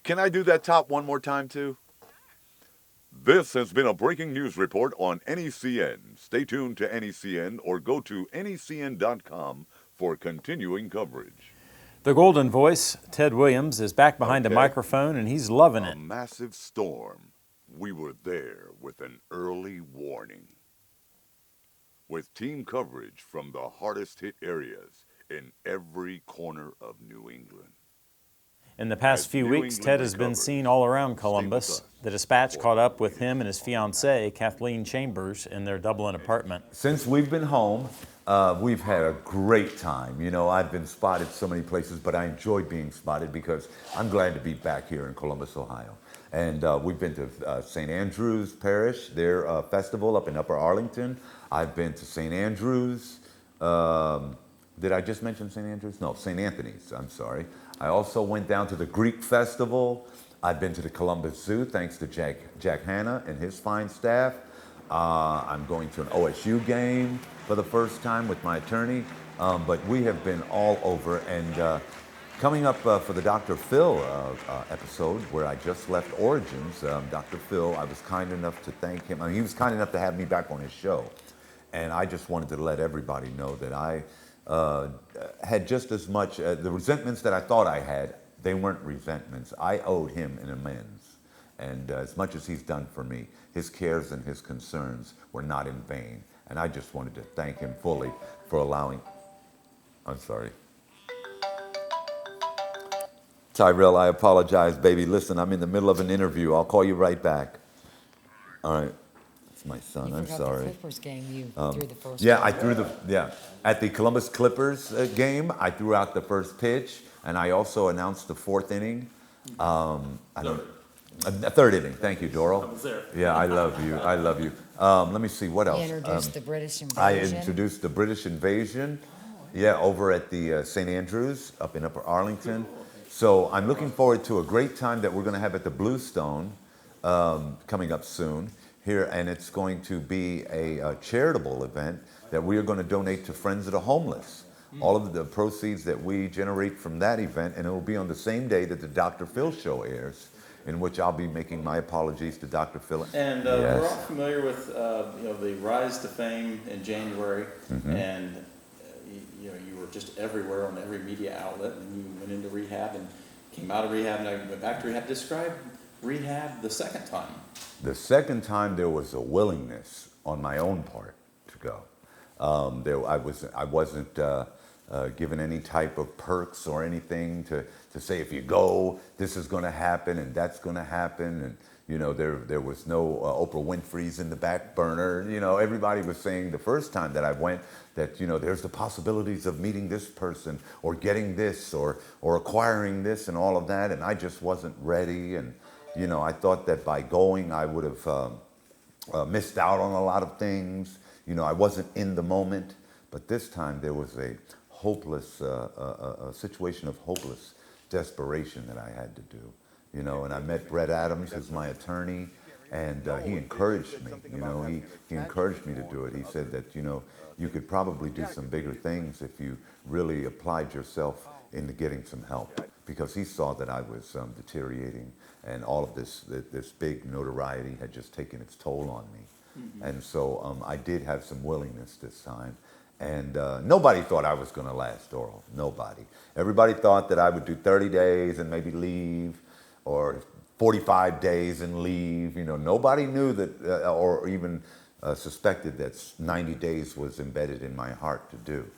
Can I do that top one more time, too? This has been a breaking news report on NECN. Stay tuned to NECN or go to NECN.com for continuing coverage. The Golden Voice, Ted Williams, is back behind a Okay. microphone and he's loving A it. massive storm. We were there with an early warning. With team coverage from the hardest hit areas in every corner of New England. In the past As few New weeks, England Ted has been recovers, seen all around stay Columbus. with us The Dispatch for caught up the with him and his latest on fiancée, Kathleen Chambers, in their Dublin apartment. Since we've been home, we've had a great time. You know, I've been spotted so many places, but I enjoy being spotted because I'm glad to be back here in Columbus, Ohio. And we've been to St. Andrew's Parish, their festival up in Upper Arlington. I've been to St. Andrew's. Did I just mention St. Andrew's? No, St. Anthony's, I'm sorry. I also went down to the Greek Festival. I've been to the Columbus Zoo, thanks to Jack Hanna and his fine staff. I'm going to an OSU game for the first time with my attorney. But we have been all over. And coming up for the Dr. Phil episode, where I just left Origins, Dr. Phil, I was kind enough to thank him. I mean, he was kind enough to have me back on his show. And I just wanted to let everybody know that I had just as much, the resentments that I thought I had, they weren't resentments. I owed him an amends. And as much as he's done for me, his cares and his concerns were not in vain. And I just wanted to thank him fully for allowing, I'm sorry. Tyrell, I apologize, baby. Listen, I'm in the middle of an interview. I'll call you right back. All right. It's my son. I'm sorry. The Clippers game, you threw the first. Yeah, ball. I threw at the Columbus Clippers game, I threw out the first pitch, and I also announced the fourth inning. Third inning. Thank you, Doral. I was there. Yeah, I love you. I love you. Let me see, what else? He introduced the British invasion. I introduced the British invasion, over at the St. Andrews up in Upper Arlington. So I'm looking forward to a great time that we're going to have at the Bluestone coming up soon here, and it's going to be a charitable event that we are going to donate to Friends of the Homeless. All of the proceeds that we generate from that event, and it will be on the same day that the Dr. Phil show airs, in which I'll be making my apologies to Dr. Phil. And Yes. we're all familiar with the rise to fame in January, and you were just everywhere on every media outlet, and you went into rehab and came out of rehab, and I went back to rehab. Describe rehab the second time. The second time there was a willingness on my own part to go. I wasn't given any type of perks or anything to say, if you go, this is going to happen and that's going to happen. And there was no Oprah Winfrey's in the back burner. Everybody was saying the first time that I went that there's the possibilities of meeting this person or getting this or acquiring this and all of that, and I just wasn't ready. And I thought that by going I would have missed out on a lot of things. I wasn't in the moment. But this time there was a hopeless, a situation of hopeless desperation that I had to do. And I met Brett Adams, who's my attorney, and he encouraged me. He encouraged me to do it. He said that you could probably do some bigger things if you really applied yourself into getting some help, because he saw that I was deteriorating, and all of this big notoriety had just taken its toll on me. And so I did have some willingness this time. And nobody thought I was going to last, Doral. Nobody. Everybody thought that I would do 30 days and maybe leave, or 45 days and leave. Nobody knew that, or even suspected that 90 days was embedded in my heart to do.